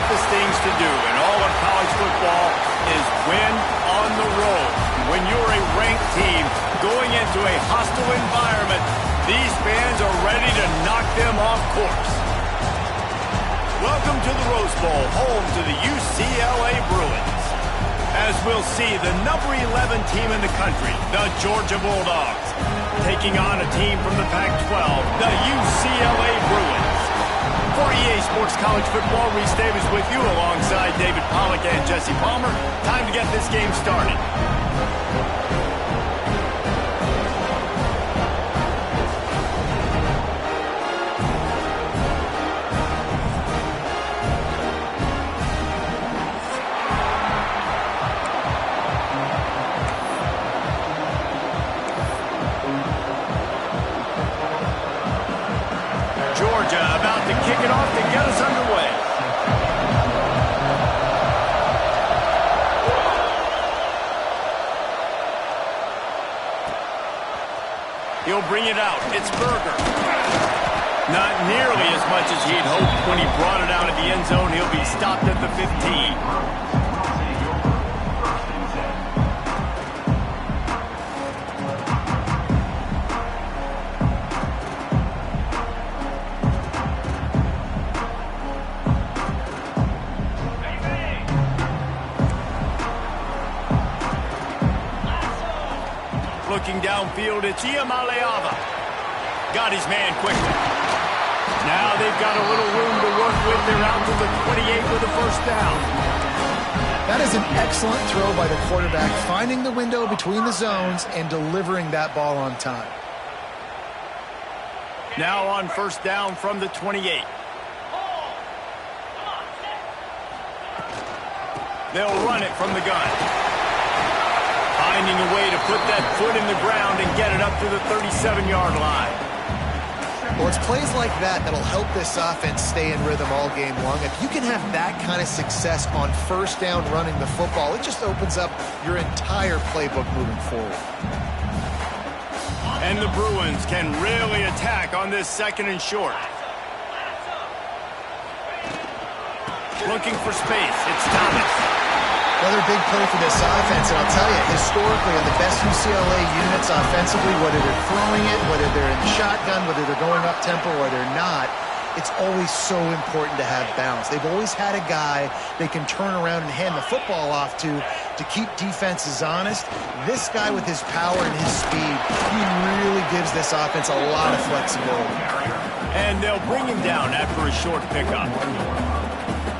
toughest things to do in all of college football is win on the road. When you're a ranked team going into a hostile environment, these fans are ready to knock them off course. Welcome to the Rose Bowl, home to the UCLA Bruins. As we'll see, the number 11 team in the country, the Georgia Bulldogs, taking on a team from the Pac-12, the UCLA Bruins. For EA Sports College Football, Reese Davis with you alongside David Pollack and Jesse Palmer. Time to get this game started. About to kick it off to get us underway. He'll bring it out. It's Berger. Not nearly as much as he'd hoped when he brought it out of the end zone. He'll be stopped at the 15. Looking downfield, it's Iamaleava. Got his man quickly. Now they've got a little room to work with. They're out to the 28 with a first down. That is an excellent throw by the quarterback, finding the window between the zones and delivering that ball on time. Now on first down from the 28. They'll run it from the gun. Finding a way to put that foot in the ground and get it up to the 37-yard line. Well, it's plays like that that'll help this offense stay in rhythm all game long. If you can have that kind of success on first down running the football, it just opens up your entire playbook moving forward. And the Bruins can really attack on this second and short. Looking for space. It's Thomas. Another big play for this offense, and I'll tell you, historically, on the best UCLA units offensively, whether they're throwing it, whether they're in the shotgun, whether they're going up-tempo or they're not, it's always so important to have balance. They've always had a guy they can turn around and hand the football off to keep defenses honest. This guy with his power and his speed, he really gives this offense a lot of flexibility. And they'll bring him down after a short pickup.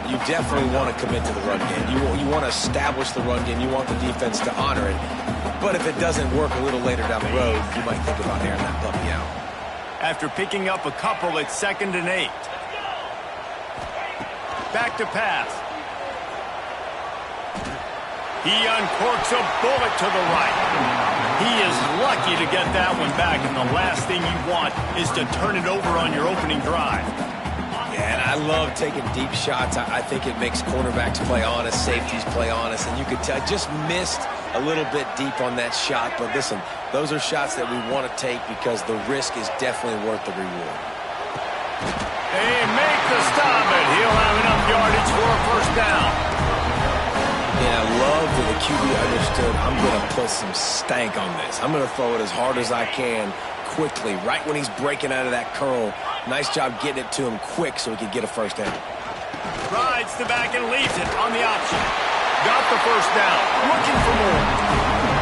You definitely want to commit to the run game. You want to establish the run game. You want the defense to honor it. But if it doesn't work a little later down the road, you might think about airing that puppy out. After picking up a couple, it's 2nd and 8. Back to pass. He uncorks a bullet to the right. He is lucky to get that one back, and the last thing you want is to turn it over on your opening drive. And I love taking deep shots. I think it makes cornerbacks play honest, safeties play honest, and you could tell just missed a little bit deep on that shot. But listen, those are shots that we want to take because the risk is definitely worth the reward. They make the stop, and he'll have enough yardage for a first down. And I love that the QB understood, I'm going to put some stank on this. I'm going to throw it as hard as I can quickly, right when he's breaking out of that curl. Nice job getting it to him quick so he could get a first down. Rides the back and leaves it on the option. Got the first down. Looking for more.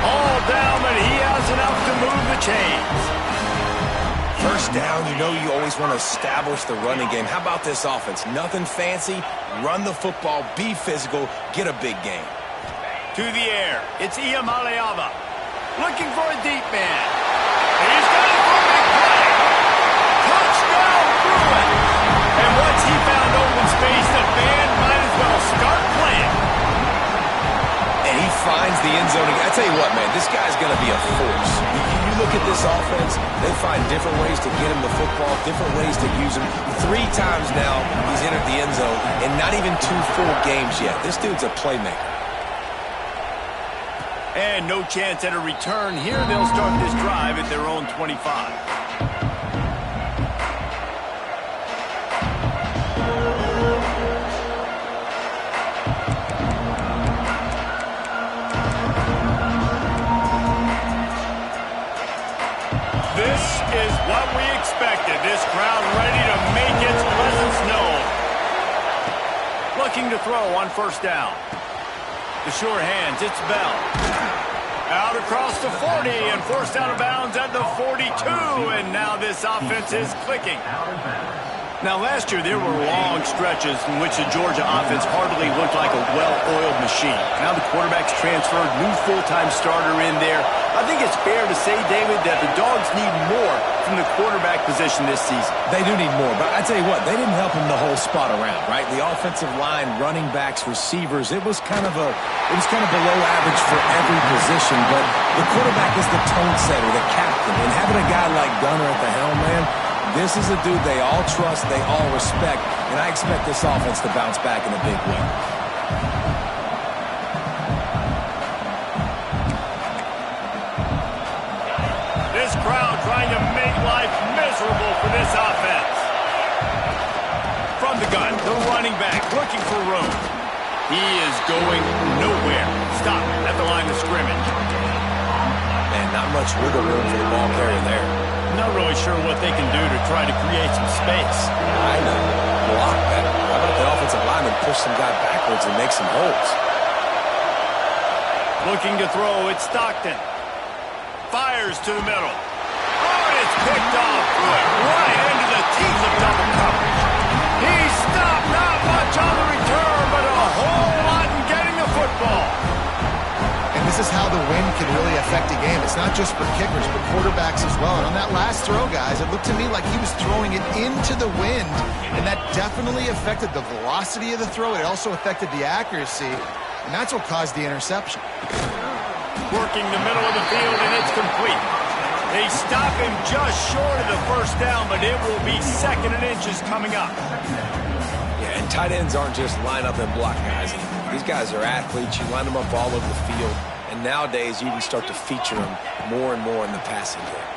All down, but he has enough to move the chains. First down, you know you always want to establish the running game. How about this offense? Nothing fancy. Run the football, be physical, get a big game. To the air. It's Iamaleava. Looking for a deep man. He's got it for a big play. Touchdown, Bruins. And once he found open space, the band might as well start playing. And he finds the end zone. I tell you what, man, this guy's going to be a force. You look at this offense, they find different ways to get him the football, different ways to use him. 3 times now he's entered the end zone, and not even 2 full games yet. This dude's a playmaker. And no chance at a return here. They'll start this drive at their own 25. is what we expected. This crowd ready to make its presence known. Looking to throw on first down. The sure hands, it's Bell. Out across the 40 and forced out of bounds at the 42. And now this offense is clicking. Now, last year, there were long stretches in which the Georgia offense hardly looked like a well-oiled machine. Now the quarterback's transferred, new full-time starter in there. I think it's fair to say, David, that the Dogs need more from the quarterback position this season. They do need more, but I tell you what, they didn't help him the whole spot around, right? The offensive line, running backs, receivers, it was kind of below average for every position, but the quarterback is the tone setter, the captain, and having a guy like Gunner at the helm, man, this is a dude they all trust, they all respect, and I expect this offense to bounce back in a big way. This crowd trying to make life miserable for this offense. From the gun, the running back looking for room. He is going nowhere. Stop at the line of scrimmage. Man, not much wiggle room for the ball carrier there. Not really sure what they can do to try to create some space. I know. Block that. How about the offensive lineman push some guy backwards and make some holes? Looking to throw, it's Stockton. Fires to the middle. Oh, and it's picked off. Good. Right into the teeth of double coverage. He stopped. Not much on the return, but a whole lot in getting the football. And this is how the wind can really affect a game. It's not just for kickers, but quarterbacks as well. And on that last throw, guys, it looked to me like he was throwing it into the wind, and that definitely affected the velocity of the throw. It also affected the accuracy, and that's what caused the interception. Working the middle of the field, and it's complete. They stop him just short of the first down, but it will be second and inches coming up. Yeah, and tight ends aren't just line up and block guys anymore. These guys are athletes. You line them up all over the field. And nowadays, you can start to feature them more and more in the passing game.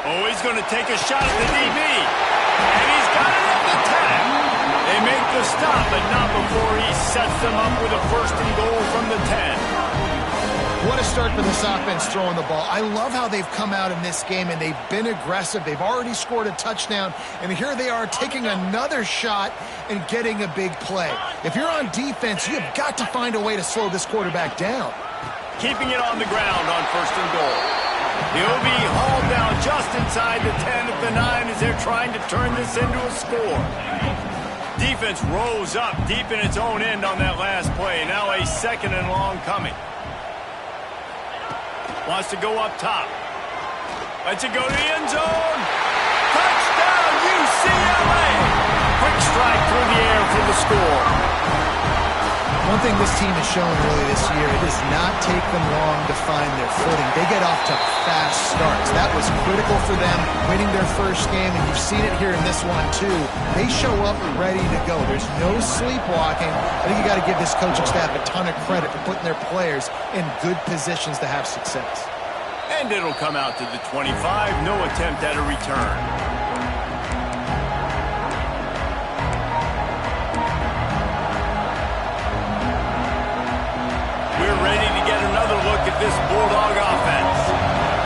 Oh, he's going to take a shot at the DB. And he's got it at the 10. They make the stop, but not before he sets them up with a first and goal from the 10. What a start for this offense throwing the ball. I love how they've come out in this game, and they've been aggressive. They've already scored a touchdown, and here they are taking another shot and getting a big play. If you're on defense, you have got to find a way to slow this quarterback down. Keeping it on the ground on first and goal. He'll be hauled down just inside the 10 at the 9 as they're trying to turn this into a score. Defense rose up deep in its own end on that last play. Now a second and long coming. Wants to go up top. Lets it go to the end zone. Touchdown, UCLA! Quick strike through the air for the score. One thing this team has shown really this year, it does not take them long to find their footing. They get off to fast starts. That was critical for them, winning their first game, and you've seen it here in this one too. They show up ready to go. There's no sleepwalking. I think you got to give this coaching staff a ton of credit for putting their players in good positions to have success. And it'll come out to the 25. No attempt at a return. At this Bulldog offense.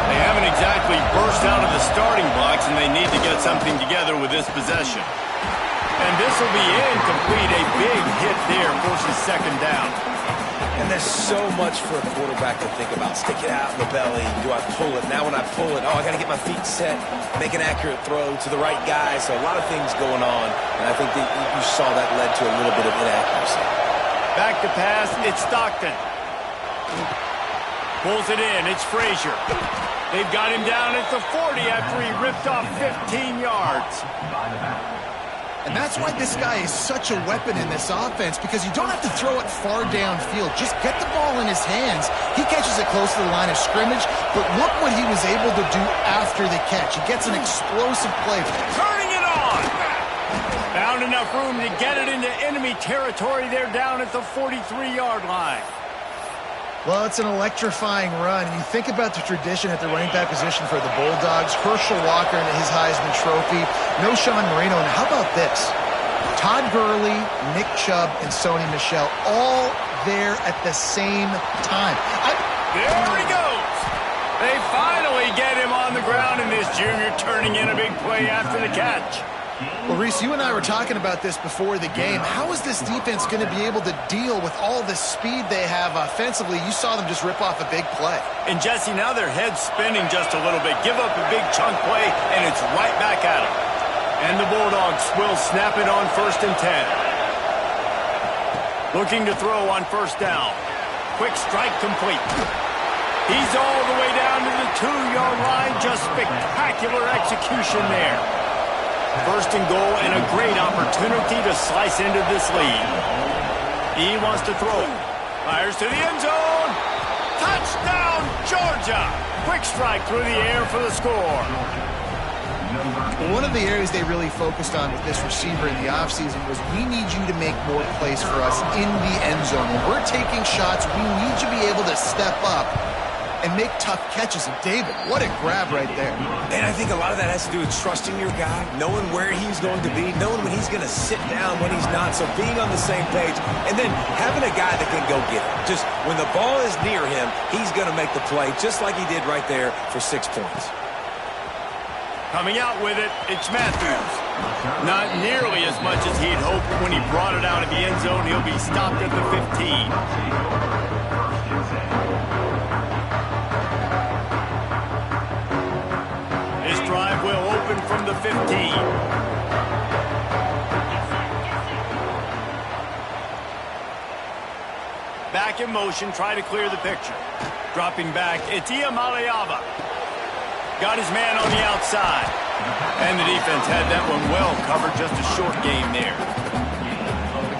They haven't exactly burst out of the starting blocks, and they need to get something together with this possession. And this will be incomplete. A big hit there forces second down. And there's so much for a quarterback to think about. Stick it out in the belly. Do I pull it? Now when I pull it, I got to get my feet set, make an accurate throw to the right guy. So a lot of things going on, and I think that you saw that led to a little bit of inaccuracy. Back to pass, it's Stockton. Pulls it in, it's Frazier. They've got him down at the 40 after he ripped off 15 yards. And that's why this guy is such a weapon in this offense, because you don't have to throw it far downfield. Just get the ball in his hands. He catches it close to the line of scrimmage, but look what he was able to do after the catch. He gets an explosive play. Turning it on! Found enough room to get it into enemy territory there down at the 43-yard line. Well, it's an electrifying run. And you think about the tradition at the running back position for the Bulldogs. Herschel Walker and his Heisman Trophy. Knowshon Moreno. And how about this? Todd Gurley, Nick Chubb, and Sony Michel all there at the same time. There he goes. They finally get him on the ground, and this junior turning in a big play after the catch. Well, Reese, you and I were talking about this before the game. How is this defense going to be able to deal with all the speed they have offensively? You saw them just rip off a big play. And, Jesse, now their head's spinning just a little bit. Give up a big chunk play, and it's right back at them. And the Bulldogs will snap it on 1st and 10. Looking to throw on 1st down. Quick strike complete. He's all the way down to the 2-yard line. Just spectacular execution there. 1st and goal, and a great opportunity to slice into this lead. He wants to throw. Fires to the end zone. Touchdown, Georgia. Quick strike through the air for the score. One of the areas they really focused on with this receiver in the offseason was we need you to make more plays for us in the end zone. When we're taking shots, we need you to be able to step up and make tough catches. And David, what a grab right there. And I think a lot of that has to do with trusting your guy, knowing where he's going to be, knowing when he's going to sit down, when he's not, so being on the same page, and then having a guy that can go get it. Just when the ball is near him, he's going to make the play, just like he did right there for 6 points. Coming out with it, it's Matthews. Not nearly as much as he'd hoped when he brought it out of the end zone. He'll be stopped at the 15. This drive will open from the 15. Back in motion, try to clear the picture. Dropping back, it's Iamaleava. Got his man on the outside. And the defense had that one well covered, just a short game there.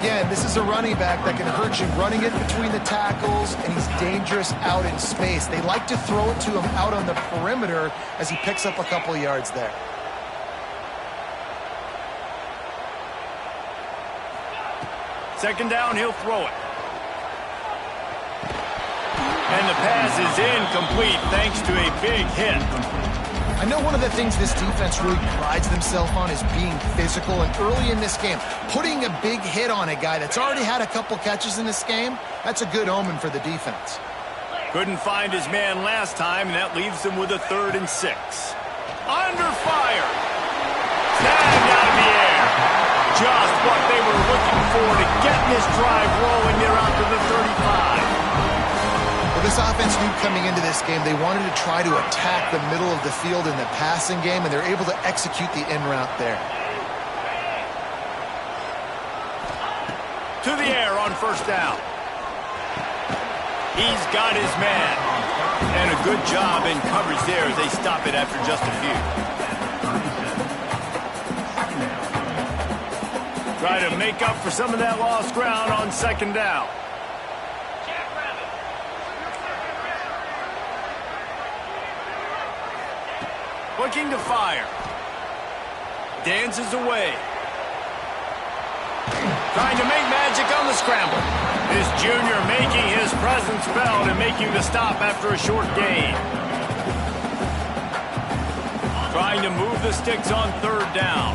Again, this is a running back that can hurt you running it between the tackles, and he's dangerous out in space. They like to throw it to him out on the perimeter as he picks up a couple of yards there. Second down, he'll throw it. And the pass is incomplete thanks to a big hit. I know one of the things this defense really prides themselves on is being physical, and early in this game, putting a big hit on a guy that's already had a couple catches in this game, that's a good omen for the defense. Couldn't find his man last time, and that leaves them with a 3rd and 6. Under fire. Snagged out of the air. Just what they were looking for to get this drive rolling there out to the 35. This offense knew coming into this game they wanted to try to attack the middle of the field in the passing game, and they're able to execute the in route there. To the air on 1st down. He's got his man. And a good job in coverage there as they stop it after just a few. Try to make up for some of that lost ground on 2nd down. Looking to fire. Dances away. Trying to make magic on the scramble. This junior making his presence felt and making the stop after a short gain. Trying to move the sticks on 3rd down.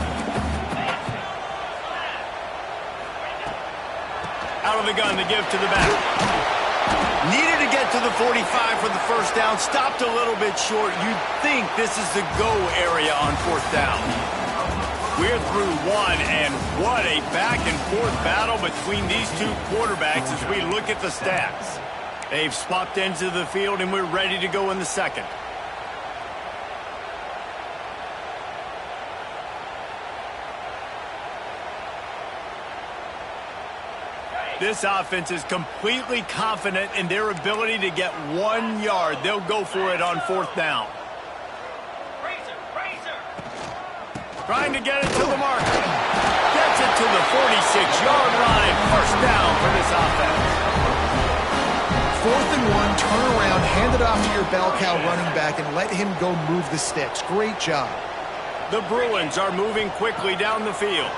Out of the gun to give to the back. Needed to get to the 45 for the 1st down. Stopped a little bit short. You'd think this is the go area on 4th down. We're through one, and what a back-and-forth battle between these two quarterbacks as we look at the stats. They've swapped ends of the field, and we're ready to go in the 2nd. This offense is completely confident in their ability to get 1 yard. They'll go for it on 4th down. Trying to get it to the mark. Gets it to the 46-yard line. 1st down for this offense. 4th and 1, turn around, hand it off to your bell cow running back, and let him go move the sticks. Great job. The Bruins are moving quickly down the field.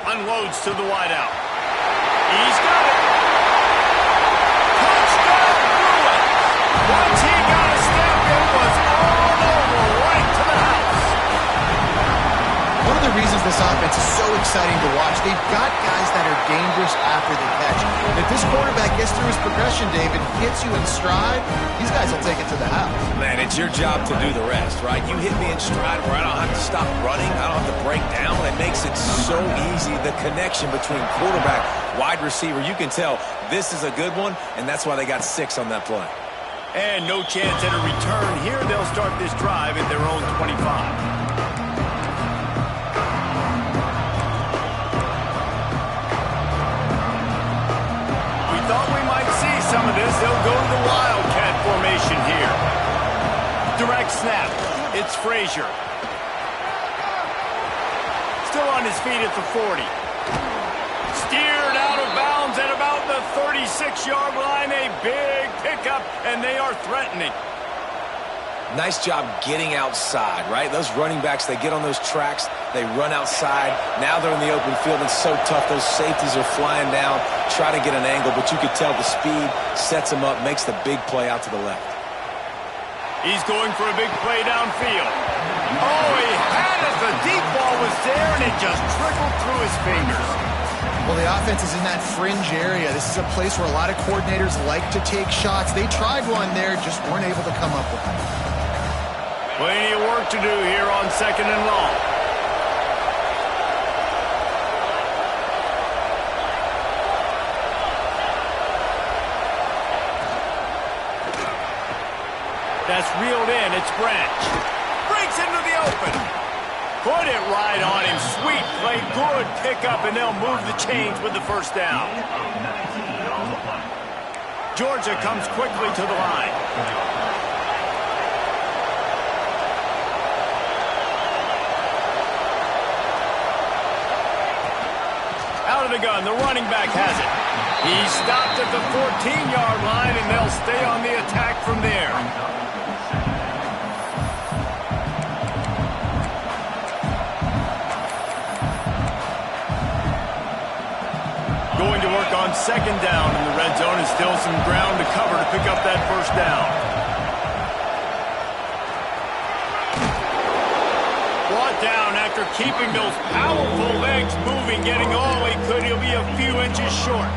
Unloads to the wideout. He's got it. Touchdown, Bruins. Once he got a step, it was all over, right to the house. One of the reasons this offense is so exciting to watch, they've got guys that are dangerous after the catch. The if this quarterback gets through his progression, David, hits you in stride, these guys will take it to the house. Man, it's your job to do the rest, right? You hit me in stride where I don't have to stop running. I don't have to break down. It makes it so easy, the connection between quarterback, wide receiver. You can tell this is a good one, and that's why they got 6 on that play. And no chance at a return here. They'll start this drive at their own 25. We thought we might see some of this. They'll go to the Wildcat formation here. Direct snap. It's Frazier. Still on his feet at the 40. Steered out of bounds at about the 36-yard line. A big pickup, and they are threatening. Nice job getting outside, right? Those running backs, they get on those tracks, they run outside. Now they're in the open field. It's so tough. Those safeties are flying down, try to get an angle, but you could tell the speed sets him up, makes the big play out to the left. He's going for a big play downfield. Oh, he had it. The deep ball was there, and it just trickled through his fingers. Well, the offense is in that fringe area. This is a place where a lot of coordinators like to take shots. They tried one there, just weren't able to come up with it. Plenty of work to do here on 2nd and long. That's reeled in. It's Branch. Breaks into the open. Put it right on him. Sweet play. Good pickup, and they'll move the chains with the first down. Georgia comes quickly to the line. Out of the gun. The running back has it. He stopped at the 14-yard line, and they'll stay on the attack from there. Going to work on 2nd down in the red zone, and still some ground to cover to pick up that first down. Brought down after keeping those powerful legs moving, getting all he could. He'll be a few inches short.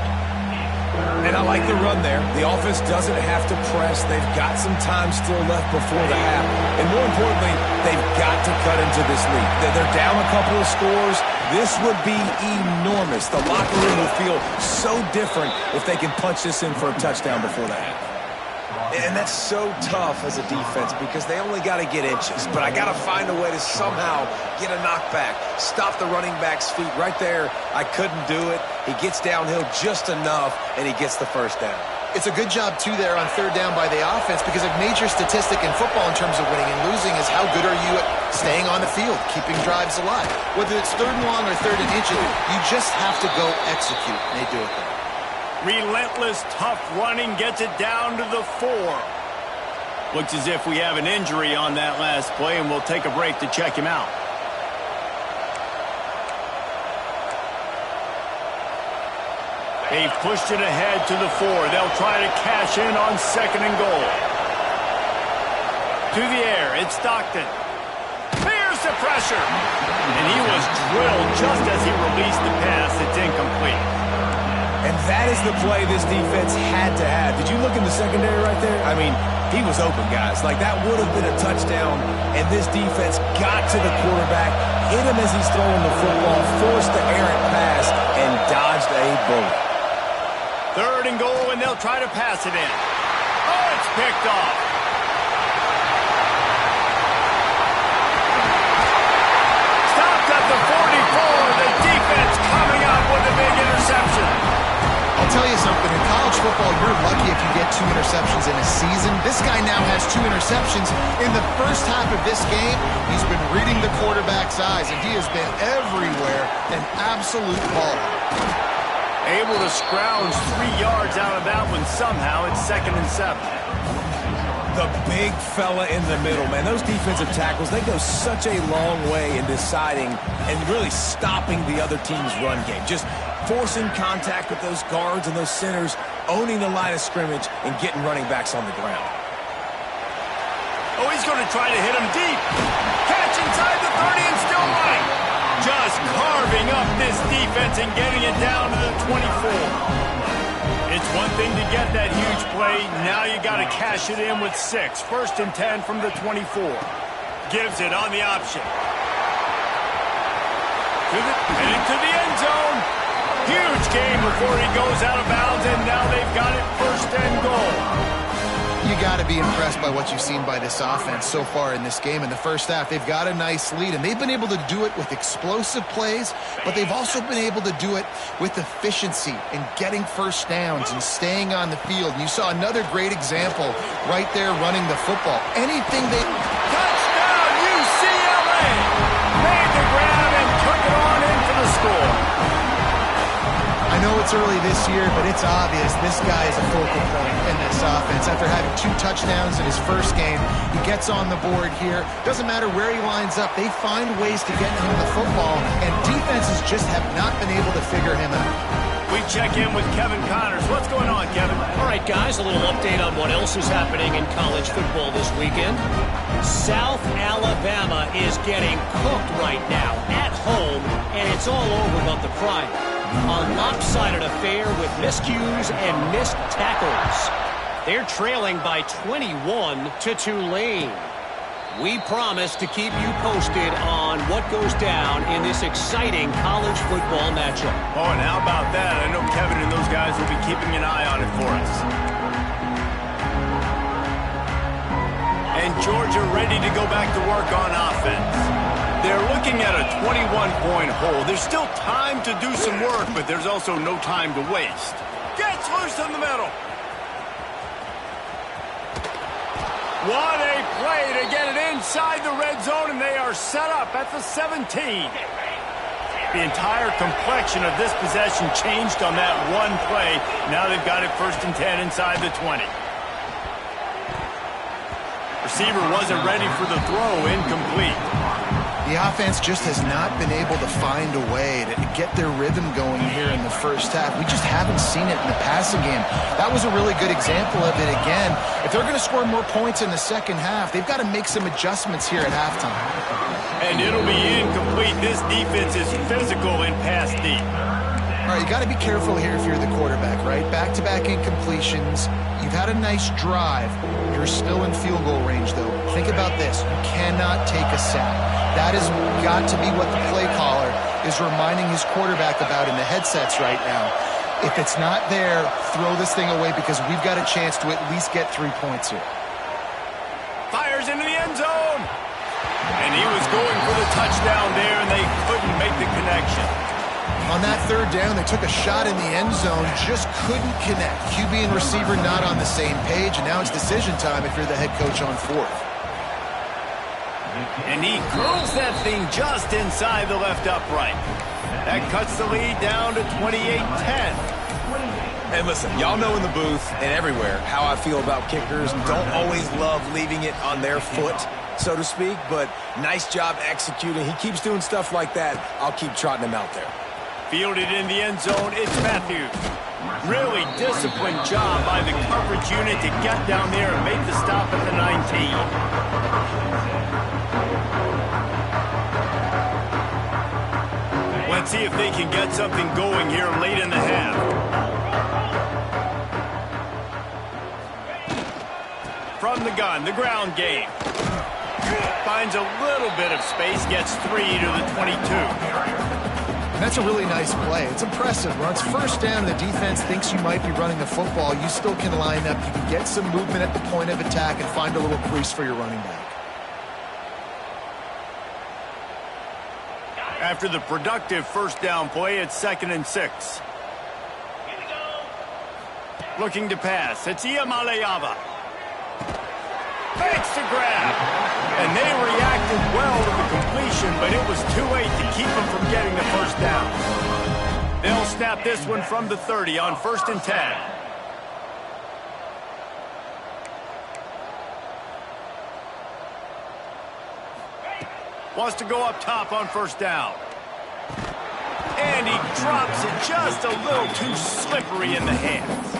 And I like the run there. The offense doesn't have to press. They've got some time still left before the half. And more importantly, they've got to cut into this lead. They're down a couple of scores. This would be enormous. The locker room will feel so different if they can punch this in for a touchdown before the half. And that's so tough as a defense because they only got to get inches. But I got to find a way to somehow get a knockback, stop the running back's feet right there. I couldn't do it. He gets downhill just enough, and he gets the first down. It's a good job, too, there on 3rd down by the offense because a major statistic in football in terms of winning and losing is how good are you at staying on the field, keeping drives alive. Whether it's 3rd and long or 3rd and inches, you just have to go execute, and they do it there. Relentless, tough running gets it down to the 4. Looks as if we have an injury on that last play, and we'll take a break to check him out. They've pushed it ahead to the 4. They'll try to cash in on 2nd and goal. To the air, it's Stockton. Fears the pressure. And he was drilled just as he released the pass. It's incomplete. And that is the play this defense had to have. Did you look in the secondary right there? I mean, he was open, guys. Like, that would have been a touchdown, and this defense got to the quarterback, hit him as he's throwing the football, forced the errant pass, and dodged a bullet. 3rd and goal, and they'll try to pass it in. Oh, it's picked off. Stopped at the 44. The defense coming up with a big interception. I'll tell you something, in college football, you're lucky if you get 2 interceptions in a season. This guy now has 2 interceptions. In the first half of this game, he's been reading the quarterback's eyes, and he has been everywhere, an absolute baller. Able to scrounge 3 yards out of that one somehow. It's 2nd and 7. The big fella in the middle, man. Those defensive tackles, they go such a long way in deciding and really stopping the other team's run game. Just forcing contact with those guards and those centers, owning the line of scrimmage, and getting running backs on the ground. Oh, he's going to try to hit him deep. Catch inside the 30 and still running. Just carving up this defense and getting it down to the 24. one thing to get that huge play. Now you got to cash it in with 6. 1st and 10 from the 24. Gives it on the option. Heading to the end zone. Huge game before he goes out of bounds, and now they've got it 1st and goal. You got to be impressed by what you've seen by this offense so far in this game. In the first half, they've got a nice lead, and they've been able to do it with explosive plays, but they've also been able to do it with efficiency and getting first downs and staying on the field. And you saw another great example right there running the football. Anything they... Touchdown, UCLA! Made the grab and took it on in for the score. I know it's early this year, but it's obvious this guy is a focal point in this offense. After having 2 touchdowns in his first game, he gets on the board here. Doesn't matter where he lines up, they find ways to get him the football, and defenses just have not been able to figure him out. We check in with Kevin Connors. What's going on, Kevin? All right, guys, a little update on what else is happening in college football this weekend. South Alabama is getting cooked right now at home, and it's all over but the crying. A lopsided affair with miscues and missed tackles. They're trailing by 21 to Tulane. We promise to keep you posted on what goes down in this exciting college football matchup. Oh, and how about that? I know Kevin and those guys will be keeping an eye on it for us. And Georgia ready to go back to work on offense. They're looking at a 21-point hole. There's still time to do some work, but there's also no time to waste. Gets loose in the middle. What a play to get it inside the red zone, and they are set up at the 17. The entire complexion of this possession changed on that one play. Now they've got it 1st and 10 inside the 20. Receiver wasn't ready for the throw, incomplete. The offense just has not been able to find a way to get their rhythm going here in the first half. We just haven't seen it in the passing game. That was a really good example of it again. If they're going to score more points in the second half, they've got to make some adjustments here at halftime. And it'll be incomplete. This defense is physical in pass deep. All right, you got to be careful here if you're the quarterback, right? Back-to-back incompletions. You've had a nice drive. You're still in field goal range, though. Think about this. You cannot take a sack. That has got to be what the play caller is reminding his quarterback about in the headsets right now. If it's not there, throw this thing away because we've got a chance to at least get 3 points here. Fires into the end zone. And he was going for the touchdown there, and they couldn't make the connection. On that 3rd down, they took a shot in the end zone, just couldn't connect. QB and receiver not on the same page, and now it's decision time if you're the head coach on 4th. And he curls that thing just inside the left upright. That cuts the lead down to 28-10. And listen, y'all know in the booth and everywhere how I feel about kickers. Don't always love leaving it on their foot, so to speak, but nice job executing. He keeps doing stuff like that. I'll keep trotting him out there. Fielded in the end zone, it's Matthews. Really disciplined job by the coverage unit to get down there and make the stop at the 19. Let's see if they can get something going here late in the half. From the gun, the ground game. Finds a little bit of space, gets 3 to the 22. And that's a really nice play. It's impressive. When it's 1st down, the defense thinks you might be running the football. You still can line up. You can get some movement at the point of attack and find a little crease for your running back. After the productive 1st down play, it's 2nd and 6. Looking to pass. It's Iamaleava. Fakes to grab. And they reacted well to the completion, but it was too late to keep them from getting the 1st down. They'll snap this one from the 30 on 1st and 10. Wants to go up top on 1st down. And he drops it just a little too slippery in the hands.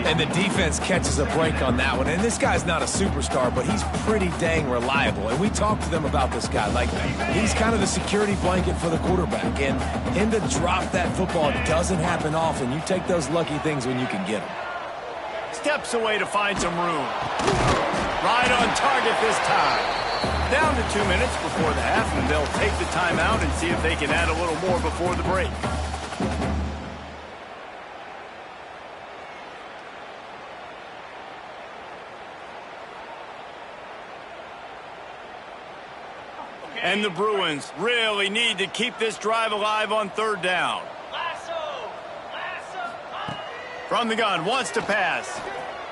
And the defense catches a break on that one. And this guy's not a superstar, but he's pretty dang reliable. And we talked to them about this guy. Like, he's kind of the security blanket for the quarterback. And him to drop that football doesn't happen often. You take those lucky things when you can get them. steps away to find some room. Right on target this time. Down to 2 minutes before the half, and they'll take the timeout and see if they can add a little more before the break. And the Bruins really need to keep this drive alive on third down. From the gun, wants to pass.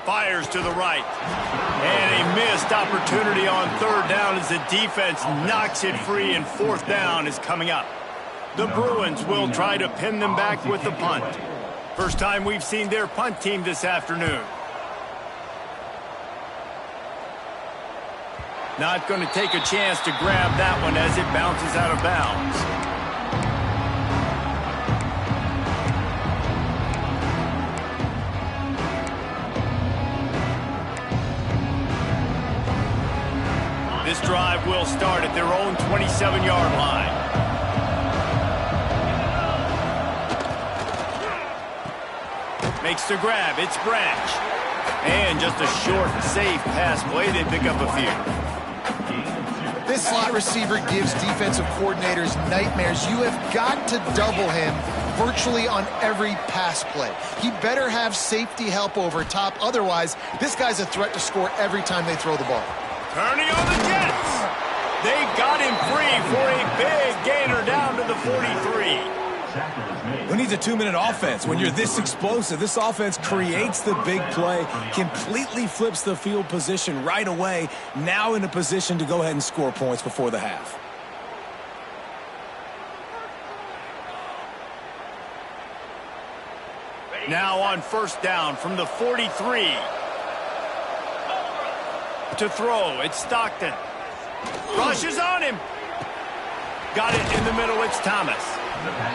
Fires to the right. And a missed opportunity on third down as the defense knocks it free, and fourth down is coming up. The Bruins will try to pin them back with the punt. First time we've seen their punt team this afternoon. Not going to take a chance to grab that one as it bounces out of bounds. This drive will start at their own 27-yard line. Makes the grab. It's Branch. And just a short, safe pass play. They pick up a few. This slot receiver gives defensive coordinators nightmares. You have got to double him virtually on every pass play. He better have safety help over top. Otherwise, this guy's a threat to score every time they throw the ball. Turning on the Jets. They got him free for a big gainer down to the 43. Who needs a 2-minute offense? When you're this explosive, this offense creates the big play, completely flips the field position right away, now in a position to go ahead and score points before the half. Now on first down from the 43. To throw, it's Stockton. Rushes on him. Got it in the middle, it's Thomas.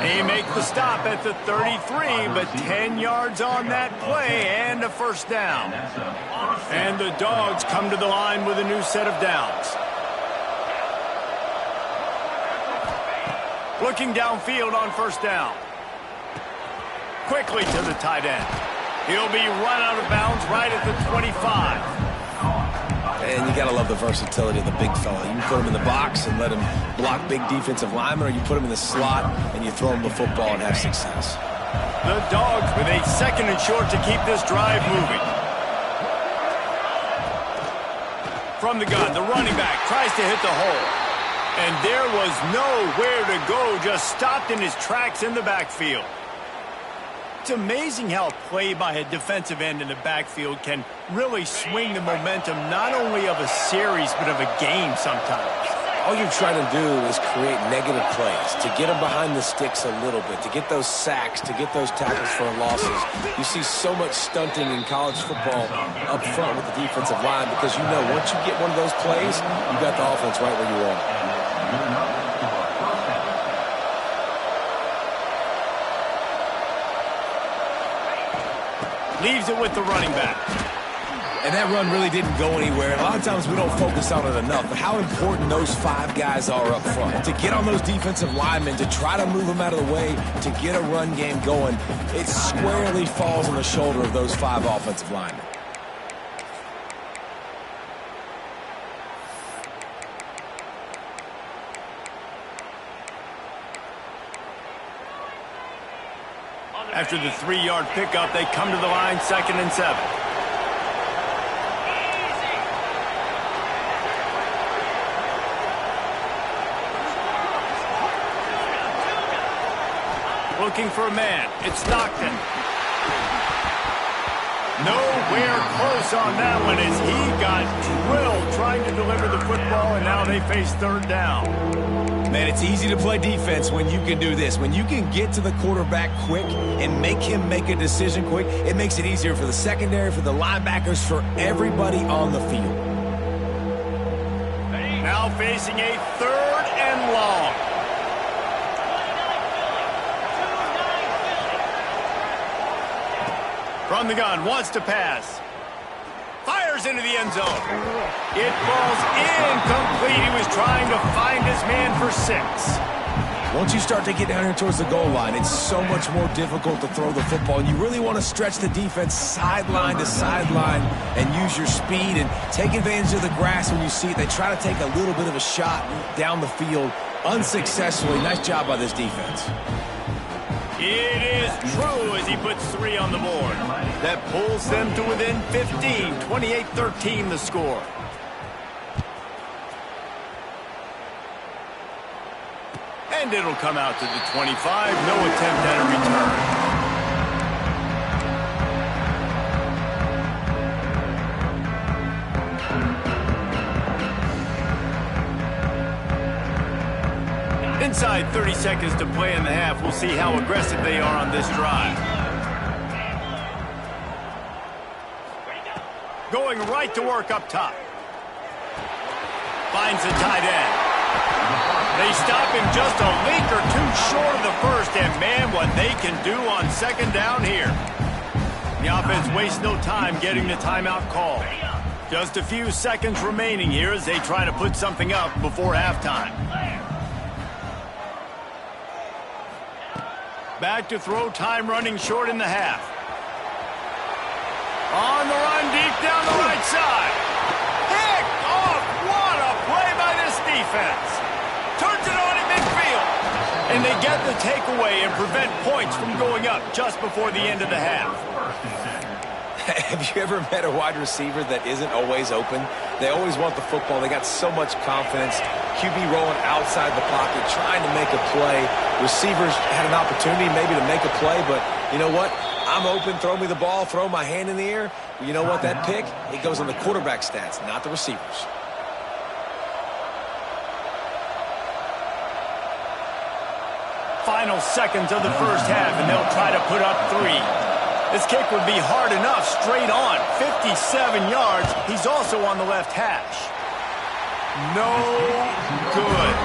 He makes the stop at the 33, but 10 yards on that play and a first down. And the Dogs come to the line with a new set of downs. Looking downfield on first down. Quickly to the tight end. He'll be run out of bounds right at the 25. And you got to love the versatility of the big fella. You can put him in the box and let him block big defensive linemen, or you put him in the slot and you throw him the football and have success. The Dogs with a second and short to keep this drive moving. From the gun, the running back tries to hit the hole. And there was nowhere to go, just stopped in his tracks in the backfield. It's amazing how play by a defensive end in the backfield can really swing the momentum not only of a series but of a game sometimes. All you're trying to do is create negative plays, to get them behind the sticks a little bit, to get those sacks, to get those tackles for losses. You see so much stunting in college football up front with the defensive line because you know once you get one of those plays, you got the offense right where you want it. Leaves it with the running back. And that run really didn't go anywhere. A lot of times we don't focus on it enough, but how important those 5 guys are up front. To get on those defensive linemen, to try to move them out of the way, to get a run game going, it squarely falls on the shoulder of those 5 offensive linemen. After the 3-yard pickup, they come to the line, 2nd and 7. Looking for a man. It's Stockton. Nowhere close on that one as he got drilled trying to deliver the football, and now they face third down. Man, it's easy to play defense when you can do this. When you can get to the quarterback quick and make him make a decision quick, it makes it easier for the secondary, for the linebackers, for everybody on the field. Now facing a 3rd and long. From the gun, wants to pass. Fires into the end zone. It falls incomplete. He was trying to find his man for 6. Once you start to get down here towards the goal line, it's so much more difficult to throw the football. And you really want to stretch the defense sideline to sideline and use your speed and take advantage of the grass when you see it. They try to take a little bit of a shot down the field unsuccessfully. Nice job by this defense. It is true as he puts 3 on the board. That pulls them to within 15, 28-13 the score. And it'll come out to the 25. No attempt at a return. Inside 30 seconds to play in the half. We'll see how aggressive they are on this drive. Going right to work up top. Finds the tight end. They stop him just a link or two short of the first, and man, what they can do on second down here. The offense wastes no time getting the timeout call. Just a few seconds remaining here as they try to put something up before halftime. Back to throw, time running short in the half. On the run, deep down the right side. Picked off. What a play by this defense. Turns it on in midfield. And they get the takeaway and prevent points from going up just before the end of the half. Have you ever met a wide receiver that isn't always open? They always want the football. They got so much confidence. QB rolling outside the pocket, trying to make a play. Receivers had an opportunity maybe to make a play, but you know what? I'm open, throw me the ball, throw my hand in the air. You know what? That pick, it goes on the quarterback stats, not the receivers. Final seconds of the first half, and they'll try to put up 3. This kick would be hard enough straight on. 57 yards. He's also on the left hash. No good.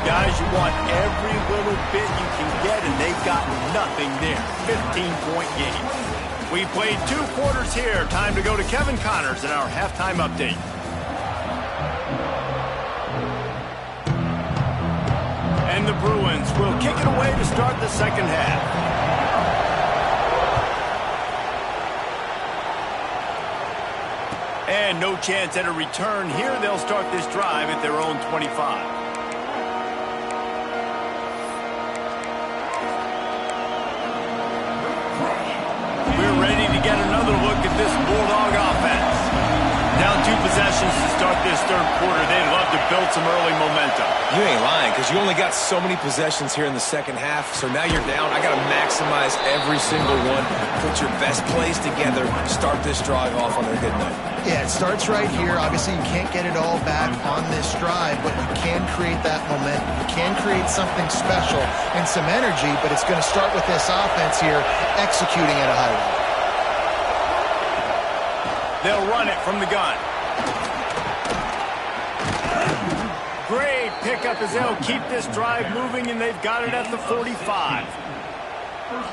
Guys, you want every little bit you can get, and they've got nothing there. 15-point game. We played 2 quarters here. Time to go to Kevin Connors in our halftime update. And the Bruins will kick it away to start the second half. And no chance at a return here. They'll start this drive at their own 25. We're ready to get another look at this Bulldog offense. Down 2 possessions to start this third quarter. They'd love to build some early momentum. You ain't lying, because you only got so many possessions here in the second half, so now you're down. I got to maximize every single one. Put your best plays together. Start this drive off on a good note. Yeah, it starts right here. Obviously, you can't get it all back on this drive, but you can create that momentum. You can create something special and some energy, but it's going to start with this offense here executing at a high level. They'll run it from the gun. Great pickup as they'll keep this drive moving, and they've got it at the 45.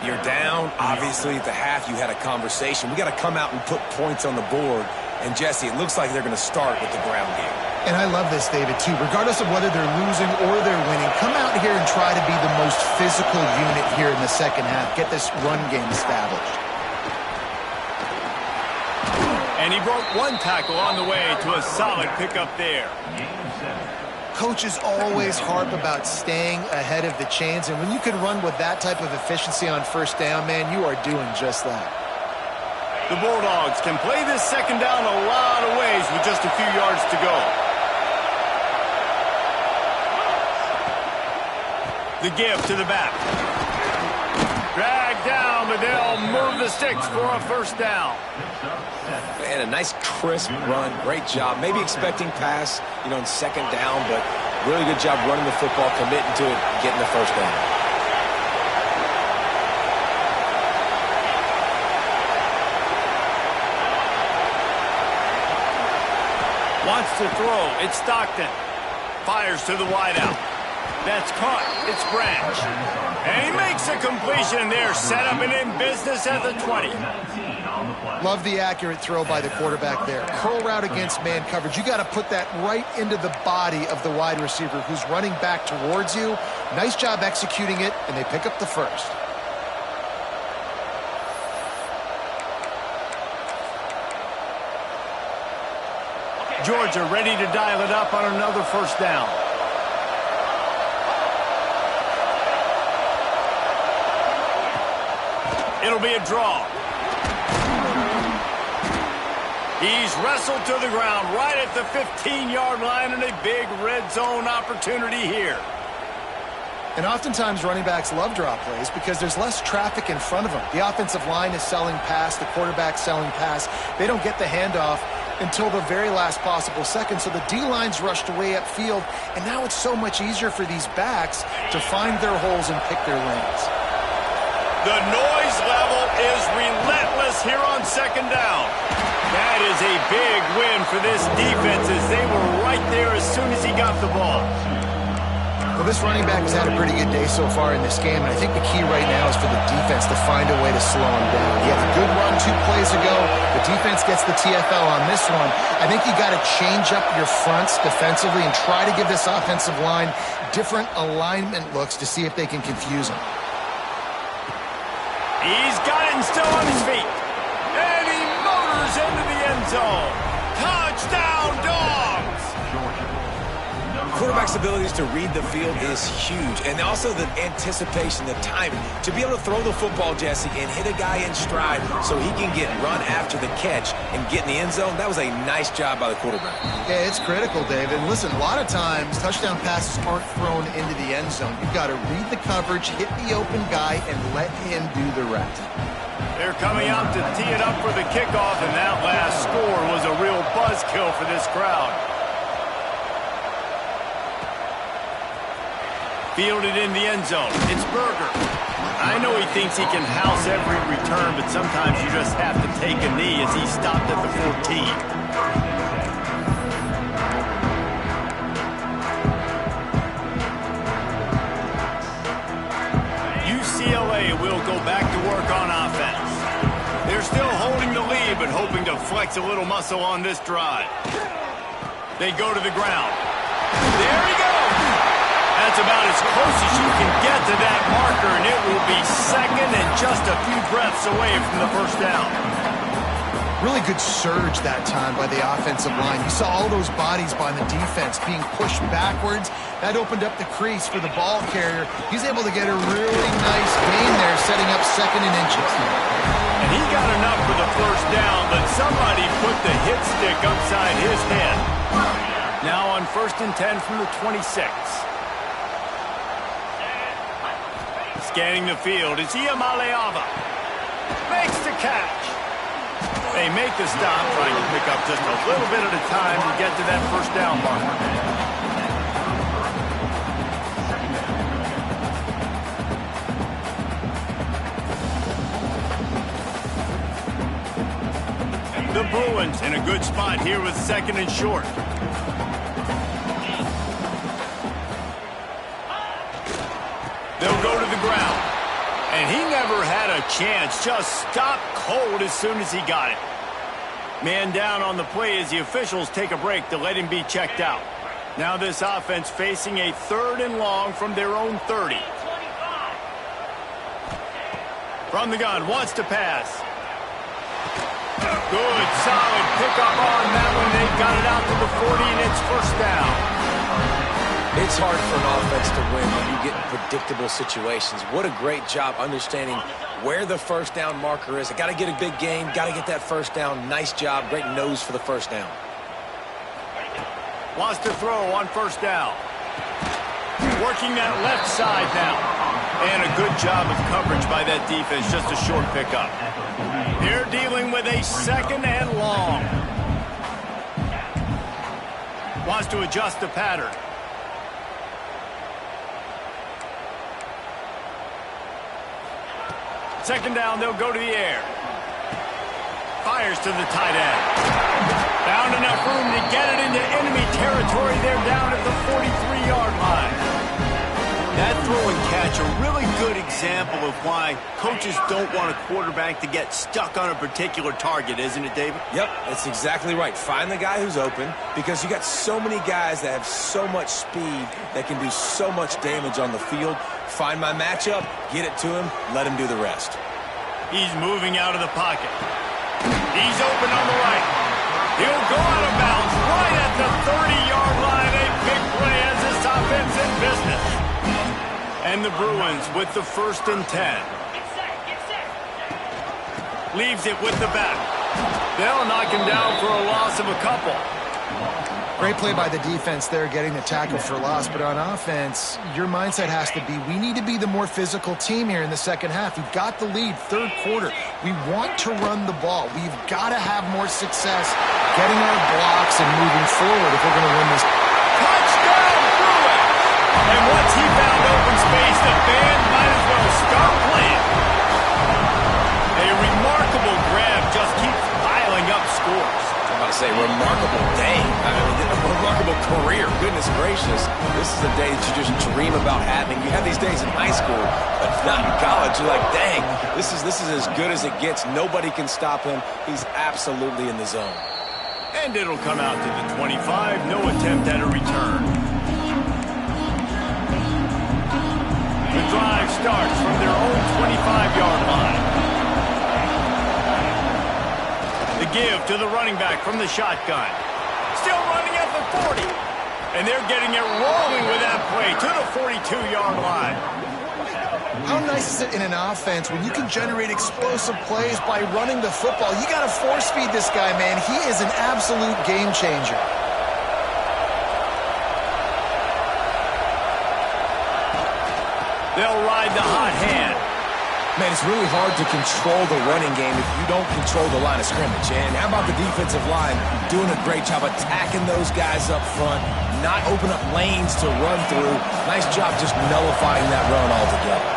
You're down. Obviously, at the half, you had a conversation. We got to come out and put points on the board. And, Jesse, it looks like they're going to start with the ground game. And I love this, David, too. Regardless of whether they're losing or they're winning, come out here and try to be the most physical unit here in the second half. Get this run game established. And he broke 1 tackle on the way to a solid pickup there. Coaches always harp about staying ahead of the chains, and when you can run with that type of efficiency on first down, man, you are doing just that. The Bulldogs can play this second down a lot of ways with just a few yards to go. The give to the back. Dragged down, but they'll move the sticks for a first down. Man, a nice crisp run. Great job. Maybe expecting pass, in second down, but really good job running the football, committing to it, getting the first down. Wants to throw. It's Stockton. Fires to the wideout. That's caught. It's Branch. And he makes a completion there. Set up and in business at the 20. Love the accurate throw by the quarterback there. Curl route against man coverage. You got to put that right into the body of the wide receiver who's running back towards you. Nice job executing it, and they pick up the first. Georgia ready to dial it up on another first down. It'll be a draw. He's wrestled to the ground right at the 15-yard line, and a big red zone opportunity here. And oftentimes running backs love draw plays because there's less traffic in front of them. The offensive line is selling pass, the quarterback's selling pass. They don't get the handoff until the very last possible second, so the D-line's rushed away upfield, and now it's so much easier for these backs to find their holes and pick their lanes. The noise level is relentless here on second down. That is a big win for this defense as they were right there as soon as he got the ball. Well, this running back has had a pretty good day so far in this game, and I think the key right now is for the defense to find a way to slow him down. He had a good run 2 plays ago. The defense gets the TFL on this one. I think you got to change up your fronts defensively and try to give this offensive line different alignment looks to see if they can confuse him. He's got it and still on his feet. And he motors into the end zone. Touchdown, Dogs! Quarterback's abilities to read the field is huge, and also the anticipation, the timing. To be able to throw the football, Jesse, and hit a guy in stride so he can get run after the catch and get in the end zone, that was a nice job by the quarterback. Yeah, it's critical, David. And listen, a lot of times touchdown passes aren't thrown into the end zone. You've got to read the coverage, hit the open guy, and let him do the rest. They're coming out to tee it up for the kickoff, and that last score was a real buzzkill for this crowd. Fielded in the end zone. It's Berger. I know he thinks he can house every return, but sometimes you just have to take a knee as he stopped at the 14. UCLA will go back to work on offense. They're still holding the lead, but hoping to flex a little muscle on this drive. They go to the ground. There he goes! That's about as close as you can get to that marker, and it will be second and just a few breaths away from the first down. Really good surge that time by the offensive line. You saw all those bodies by the defense being pushed backwards. That opened up the crease for the ball carrier. He's able to get a really nice gain there, setting up second and inches. And he got enough for the first down, but somebody put the hit stick upside his head. Now on 1st and 10 from the 26. Scanning the field is Iamaleava. Makes the catch. They make the stop, trying to pick up just a little bit at a time to get to that first down marker. The Bruins in a good spot here with second and short. They'll go to the ground. And he never had a chance. Just stopped cold as soon as he got it. Man down on the play as the officials take a break to let him be checked out. Now this offense facing a 3rd and long from their own 30. From the gun, wants to pass. Good, solid pickup on that one. They've got it out to the 40, and it's first down. It's hard for an offense to win when you get in predictable situations. What a great job understanding where the first down marker is. Got to get a big game, got to get that first down. Nice job, great nose for the first down. Wants to throw on first down. Working that left side now. And a good job of coverage by that defense, just a short pickup. They're dealing with a 2nd and long. Wants to adjust the pattern. Second down, they'll go to the air. Fires to the tight end. Found enough room to get it into enemy territory. They're down at the 43-yard line. That throw and catch, a really good example of why coaches don't want a quarterback to get stuck on a particular target, isn't it, David? Yep, that's exactly right. Find the guy who's open, because you got so many guys that have so much speed that can do so much damage on the field. Find my matchup, get it to him, let him do the rest. He's moving out of the pocket. He's open on the right. He'll go out of bounds right at the 30-yard line. A big play as this offense in business. And the Bruins with the 1st and 10. Leaves it with the back. They'll knock him down for a loss of a couple. Great play by the defense there, getting the tackle for loss. But on offense, your mindset has to be, we need to be the more physical team here in the second half. We've got the lead, 3rd quarter. We want to run the ball. We've got to have more success getting our blocks and moving forward if we're going to win this. Touchdown, Bruins! And once he found open space, the band might as well start playing. A remarkable grab just keeps piling up scores. I'm about to say, remarkable day. I mean, a remarkable career. Goodness gracious. This is a day that you just dream about having. You have these days in high school, but not in college. You're like, dang, this is as good as it gets. Nobody can stop him. He's absolutely in the zone. And it'll come out to the 25. No attempt at a return. The drive starts from their own 25-yard line. The give to the running back from the shotgun. Still running at the 40. And they're getting it rolling with that play to the 42-yard line. How nice is it in an offense when you can generate explosive plays by running the football? You got to force feed this guy, man. He is an absolute game changer. They'll ride the hot hand. Man, it's really hard to control the running game if you don't control the line of scrimmage. And how about the defensive line doing a great job attacking those guys up front, not open up lanes to run through. Nice job just nullifying that run altogether.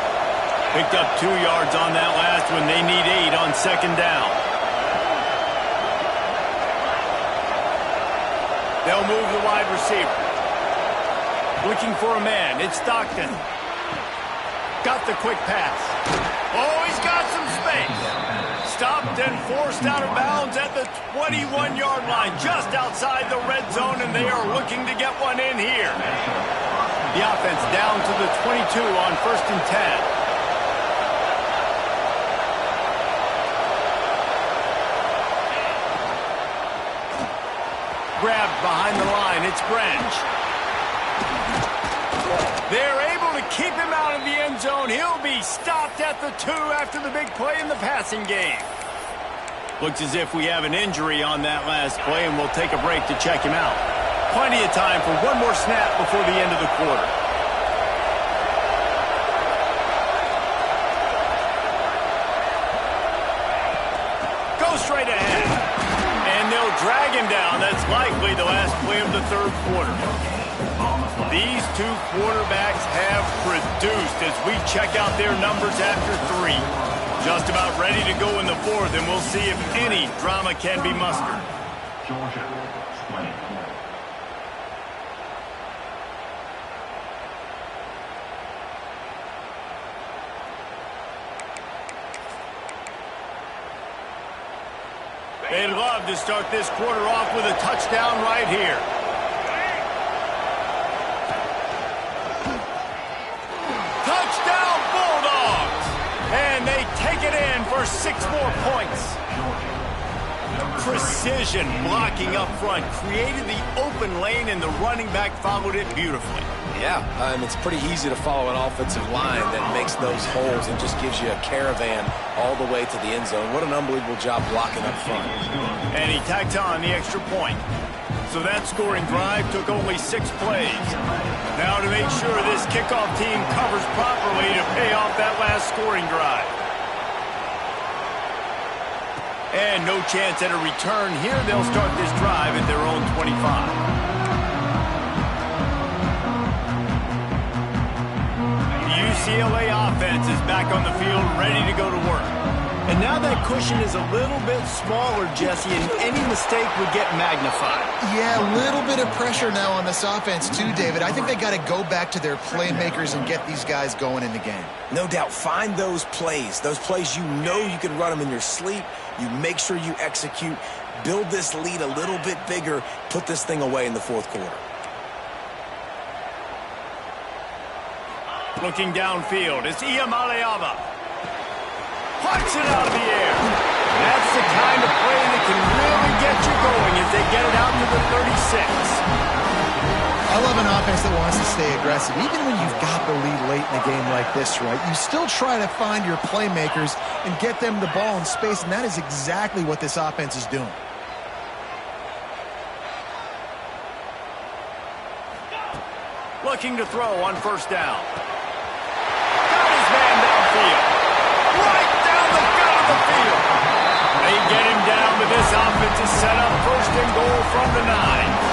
Picked up 2 yards on that last one. They need 8 on 2nd down. They'll move the wide receiver. Looking for a man. It's Stockton. Got the quick pass. Oh, he's got some space. Stopped and forced out of bounds at the 21-yard line, just outside the red zone, and they are looking to get one in here. The offense down to the 22 on 1st and 10. Grabbed behind the line. It's Branch. They're able to keep him out of the end zone. He'll be stopped at the 2 after the big play in the passing game. Looks as if we have an injury on that last play, and we'll take a break to check him out. Plenty of time for one more snap before the end of the quarter. Go straight ahead. And they'll drag him down. That's likely the last play of the 3rd quarter. These 2 quarterbacks have produced as we check out their numbers after 3. Just about ready to go in the 4th, and we'll see if any drama can be mustered. Georgia, 20 points. They'd love to start this quarter off with a touchdown right here. Touchdown, Bulldogs! And they take it in for 6 more points. Precision blocking up front created the open lane, and the running back followed it beautifully. Yeah, it's pretty easy to follow an offensive line that makes those holes and just gives you a caravan all the way to the end zone. What an unbelievable job blocking up front. And he tacked on the extra point. So that scoring drive took only 6 plays. Now to make sure this kickoff team covers properly to pay off that last scoring drive. And no chance at a return here. They'll start this drive at their own 25. The UCLA offense is back on the field, ready to go to work. And now that cushion is a little bit smaller, Jesse, and any mistake would get magnified. Yeah, a little bit of pressure now on this offense too, David. I think they got to go back to their playmakers and get these guys going in the game. No doubt. Find those plays you know you can run them in your sleep. You make sure you execute. Build this lead a little bit bigger. Put this thing away in the fourth quarter. Looking downfield, it's Iamaleava. Punch it out of the air. That's the kind of play that can really get you going as they get it out to the 36. I love an offense that wants to stay aggressive. Even when you've got the lead late in a game like this, right, you still try to find your playmakers and get them the ball in space, and that is exactly what this offense is doing. Looking to throw on first down. Got his man downfield. Right down the gut of the field. They get him down, but this offense is set up first and goal from the 9.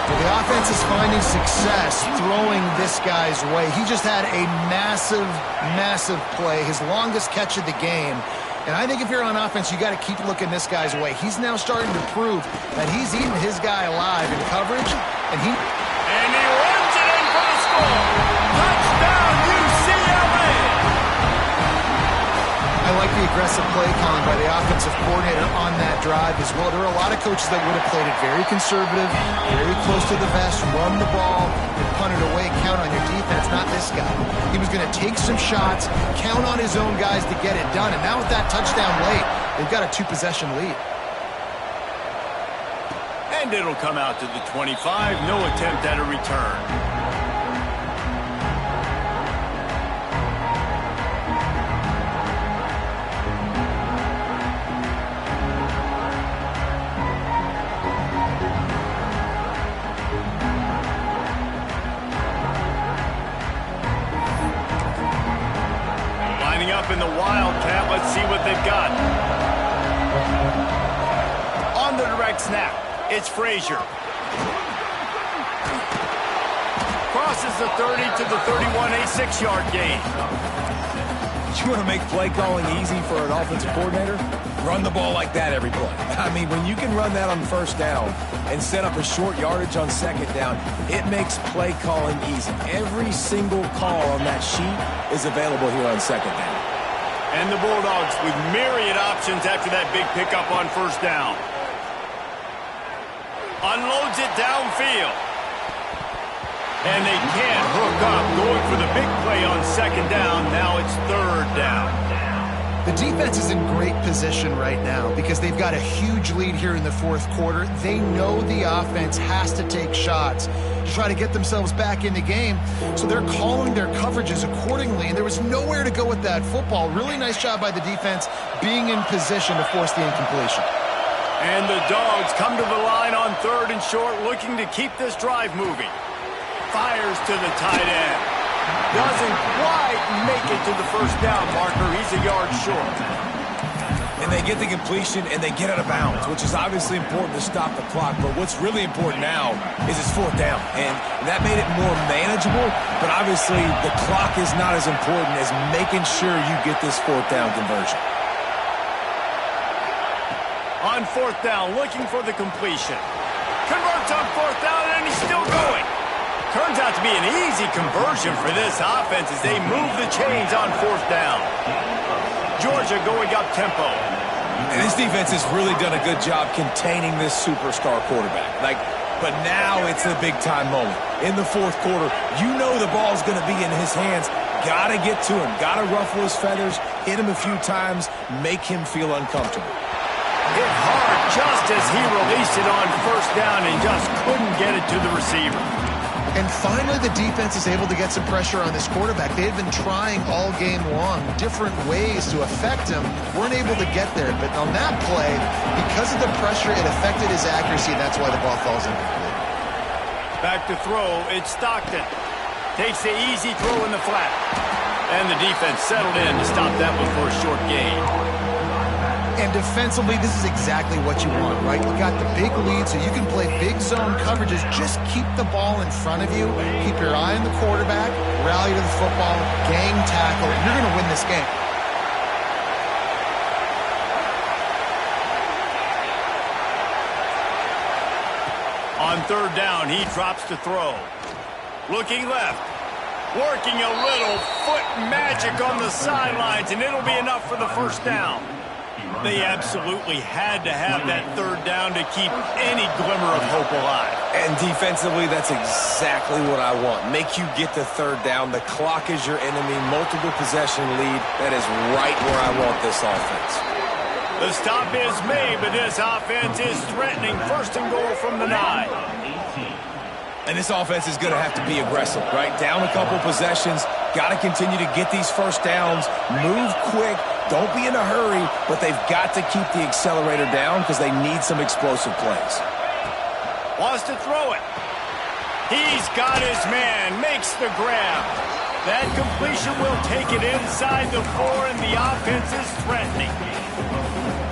The offense is finding success throwing this guy's way. He just had a massive, massive play, his longest catch of the game. And I think if you're on offense, you got to keep looking this guy's way. He's now starting to prove that he's eating his guy alive in coverage, and he runs it in for the score. Touchdown, UCLA! I like the aggressive play calling by the offensive coordinator on that drive as well. There are a lot of coaches that would have played it very conservative, very close to the vest, run the ball, and punt it away, count on your defense. Not this guy. He was going to take some shots, count on his own guys to get it done. And now with that touchdown late, they've got a 2-possession lead. And it'll come out to the 25. No attempt at a return. Lining up in the Wildcat. Let's see what they've got. On the direct snap. It's Frazier. Crosses the 30 to the 31, a 6-yard gain. You want to make play calling easy for an offensive coordinator? Run the ball like that every play. I mean, when you can run that on first down and set up a short yardage on second down, it makes play calling easy. Every single call on that sheet is available here on second down. And the Bulldogs with myriad options after that big pickup on first down. Unloads it downfield. And they can't hook up. Going for the big play on second down. Now it's third down. The defense is in great position right now because they've got a huge lead here in the fourth quarter. They know the offense has to take shots to try to get themselves back in the game. So they're calling their coverages accordingly. And there was nowhere to go with that football. Really nice job by the defense being in position to force the incompletion. And the Dogs come to the line on third and short, looking to keep this drive moving. Fires to the tight end. Doesn't quite make it to the first down marker. He's a yard short. And they get the completion, and they get out of bounds, which is obviously important to stop the clock. But what's really important now is it's fourth down. And that made it more manageable. But obviously, the clock is not as important as making sure you get this fourth down conversion. On fourth down, looking for the completion. Converts on fourth down, and he's still going. Turns out to be an easy conversion for this offense as they move the chains on fourth down. Georgia going up tempo. And this defense has really done a good job containing this superstar quarterback. But now it's a big-time moment. In the fourth quarter, you know the ball's going to be in his hands. Got to get to him. Got to ruffle his feathers, hit him a few times, make him feel uncomfortable. Hit hard just as he released it on first down and just couldn't get it to the receiver. And finally, the defense is able to get some pressure on this quarterback. They had been trying all game long different ways to affect him. Weren't able to get there. But on that play, because of the pressure, it affected his accuracy, and that's why the ball falls incomplete. Back to throw, it's Stockton. Takes the easy throw in the flat. And the defense settled in to stop that one for a short gain. And defensively, this is exactly what you want, right? You got the big lead, so you can play big zone coverages. Just keep the ball in front of you. Keep your eye on the quarterback. Rally to the football. Gang tackle. And you're going to win this game. On third down, he drops to throw. Looking left. Working a little foot magic on the sidelines, and it'll be enough for the first down. They absolutely had to have that third down to keep any glimmer of hope alive. And defensively, that's exactly what I want. Make you get the third down. The clock is your enemy. Multiple possession lead. That is right where I want this offense. The stop is made, but this offense is threatening. First and goal from the 9. And this offense is going to have to be aggressive, right? Down a couple possessions. Got to continue to get these first downs. Move quick. Don't be in a hurry, but they've got to keep the accelerator down because they need some explosive plays. Wants to throw it. He's got his man. Makes the grab. That completion will take it inside the 4, and the offense is threatening.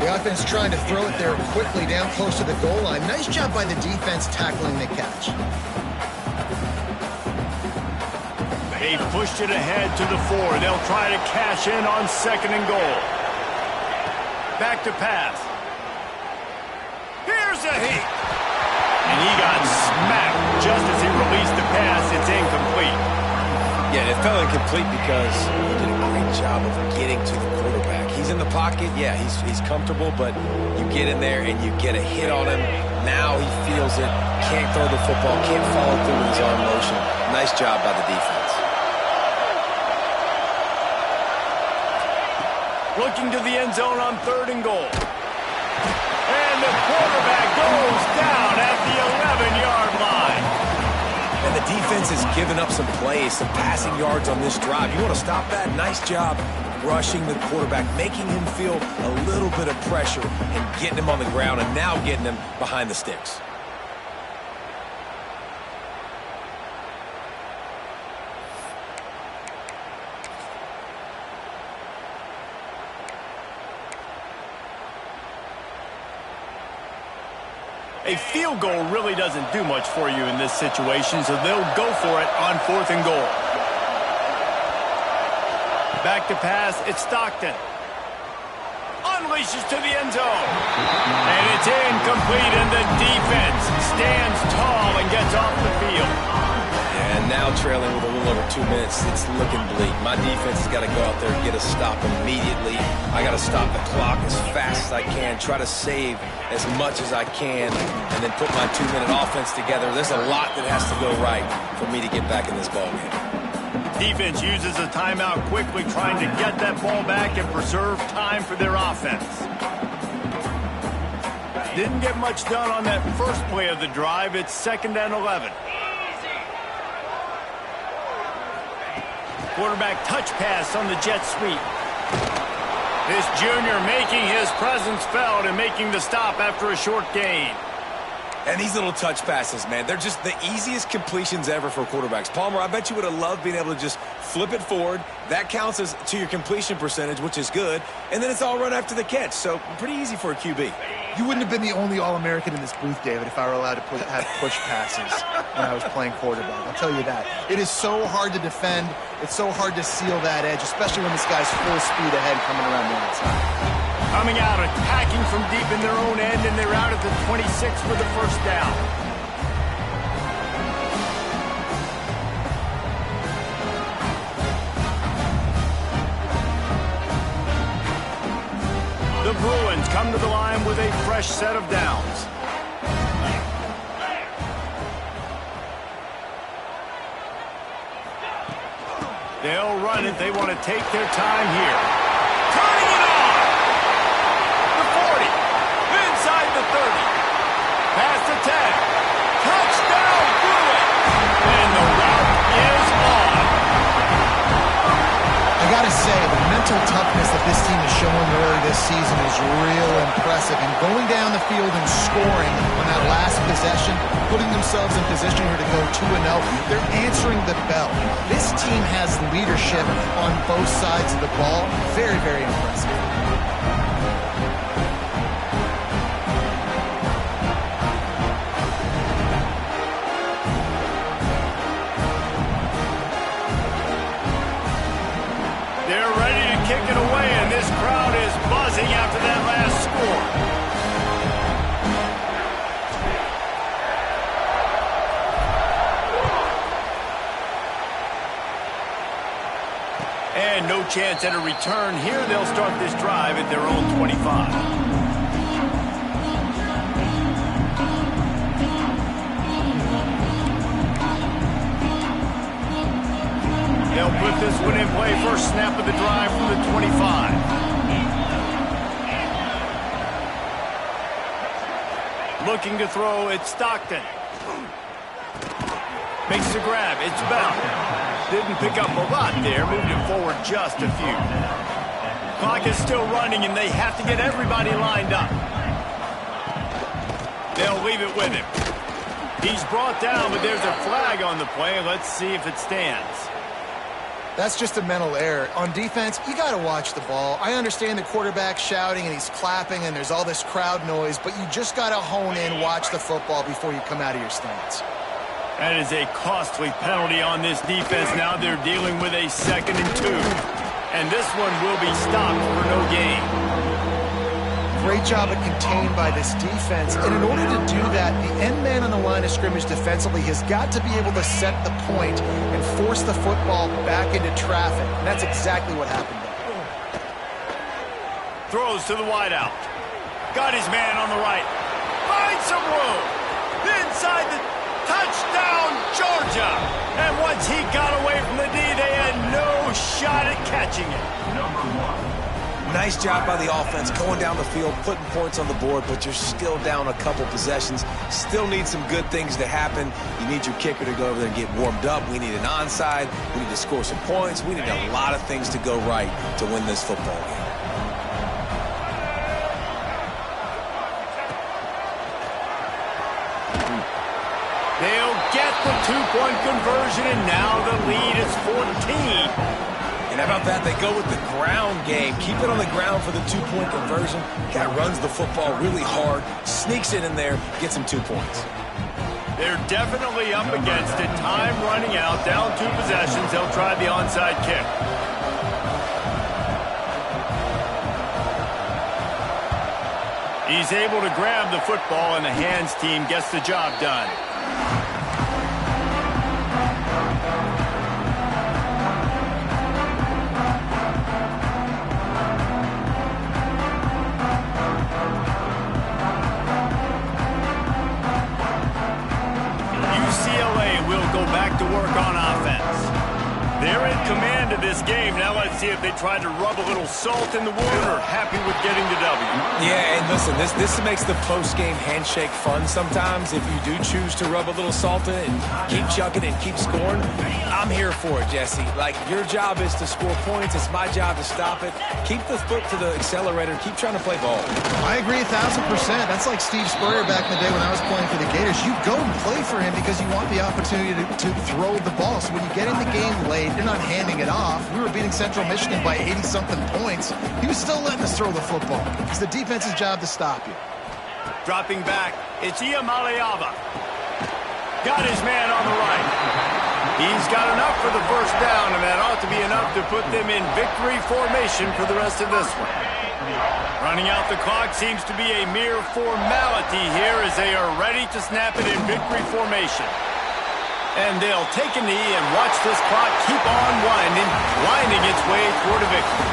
The offense trying to throw it there quickly down close to the goal line. Nice job by the defense tackling the catch. They pushed it ahead to the 4. They'll try to cash in on second and goal. Back to pass. Here's a hit. And he got smacked just as he released the pass. It's incomplete. Yeah, it fell incomplete because he did a great job of getting to the quarterback. He's in the pocket. Yeah, he's comfortable, but you get in there and you get a hit on him. Now he feels it. Can't throw the football. Can't follow through with his arm motion. Nice job by the defense. Looking to the end zone on third and goal. And the quarterback goes down at the 11-yard line. And the defense has given up some plays, some passing yards on this drive. You want to stop that? Nice job rushing the quarterback, making him feel a little bit of pressure and getting him on the ground and now getting him behind the sticks. A field goal really doesn't do much for you in this situation, so they'll go for it on fourth and goal. Back to pass, it's Stockton. Unleashes to the end zone. And it's incomplete, and the defense stands tall and gets off the field. And now trailing with a little over 2 minutes, it's looking bleak. My defense has got to go out there and get a stop immediately. I got to stop the clock as fast as I can, try to save as much as I can, and then put my 2-minute offense together. There's a lot that has to go right for me to get back in this ballgame. Defense uses a timeout quickly, trying to get that ball back and preserve time for their offense. Didn't get much done on that first play of the drive. It's 2nd and 11. Quarterback touch pass on the jet sweep. This junior making his presence felt and making the stop after a short gain. And these little touch passes, man, they're just the easiest completions ever for quarterbacks. Palmer, I bet you would have loved being able to just flip it forward. That counts as to your completion percentage, which is good. And then it's all run after the catch, so pretty easy for a QB. You wouldn't have been the only All-American in this booth, David, if I were allowed to have push passes when I was playing quarterback. I'll tell you that. It is so hard to defend. It's so hard to seal that edge, especially when this guy's full speed ahead coming around the outside. Coming out, attacking from deep in their own end, and they're out at the 26 for the first down. The Bruins come to the line with a fresh set of downs. They'll run it. They want to take their time here. Turning it on! The 40. Inside the 30. Past the 10. Touchdown, Bruins! And the route is on. I gotta say, the mental toughness that this team is showing early this season is real impressive. And going down the field and scoring on that last possession, putting themselves in position here to go 2-0, they're answering the bell. This team has leadership on both sides of the ball. Very, very impressive. They're ready to kick it away, and this crowd is buzzing after that last score. chance at a return. Here they'll start this drive at their own 25. They'll put this one in play. First snap of the drive from the 25. Looking to throw, it's Stockton. Makes the grab, it's Bell. Didn't pick up a lot there, moved it forward just a few. Clock is still running, and they have to get everybody lined up. They'll leave it with him. He's brought down, but there's a flag on the play. Let's see if it stands. That's just a mental error. On defense, you got to watch the ball. I understand the quarterback shouting and he's clapping and there's all this crowd noise, but you just got to hone in, watch the football before you come out of your stance. That is a costly penalty on this defense. Now they're dealing with a 2nd and 2. And this one will be stopped for no gain. Great job of contained by this defense. And in order to do that, the end man on the line of scrimmage defensively has got to be able to set the point and force the football back into traffic. And that's exactly what happened there. Throws to the wideout. Got his man on the right. Finds some room. Inside the touchdown, Georgia. And once he got away from the D, they had no shot at catching it. Number 1. Nice job by the offense going down the field, putting points on the board, but you're still down a couple possessions. Still need some good things to happen. You need your kicker to go over there and get warmed up. We need an onside. We need to score some points. We need a lot of things to go right to win this football game. They'll get the 2-point conversion, and now the lead is 14. And how about that? They go with the ground game. Keep it on the ground for the 2-point conversion. Guy runs the football really hard, sneaks it in there, gets him 2 points. They're definitely up against it. Time running out, down 2 possessions. They'll try the onside kick. He's able to grab the football, and the hands team gets the job done. Back to work on offense. They're in command of this game. Now let's see if they try to rub a little salt in the wound or happy with getting the W. Yeah, and listen, this makes the post-game handshake fun sometimes if you do choose to rub a little salt in and keep chucking and keep scoring. I'm here for it, Jesse. Like, your job is to score points. It's my job to stop it. Keep the foot to the accelerator. Keep trying to play ball. I agree 1,000%. That's like Steve Spurrier back in the day when I was playing for the Gators. You go and play for him because you want the opportunity to throw the ball. So when you get in the game late, you're not handing it off. We were beating Central Michigan by 80-something points. He was still letting us throw the football. It's the defense's job to stop you. Dropping back, it's Iamaleava. Got his man on the right. He's got enough for the first down, and that ought to be enough to put them in victory formation for the rest of this one. Running out the clock seems to be a mere formality here as they are ready to snap it in victory formation. And they'll take a knee and watch this clock keep on winding its way toward a victory.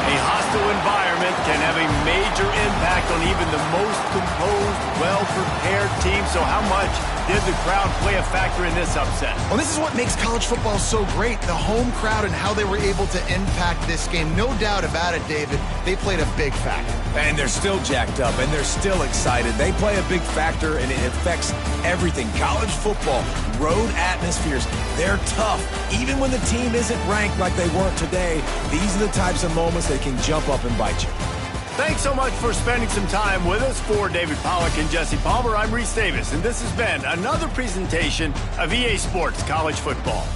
A hostile environment can have a major impact on even the most composed, well-prepared team. So how much did the crowd play a factor in this upset? Well, this is what makes college football so great, the home crowd and how they were able to impact this game. No doubt about it, David. They played a big factor. And they're still jacked up, and they're still excited. They play a big factor, and it affects everything. College football, road atmospheres, they're tough. Even when the team isn't ranked like they weren't today, these are the types of moments that can jump up and bite you. Thanks so much for spending some time with us. For David Pollack and Jesse Palmer, I'm Reese Davis, and this has been another presentation of EA Sports College Football.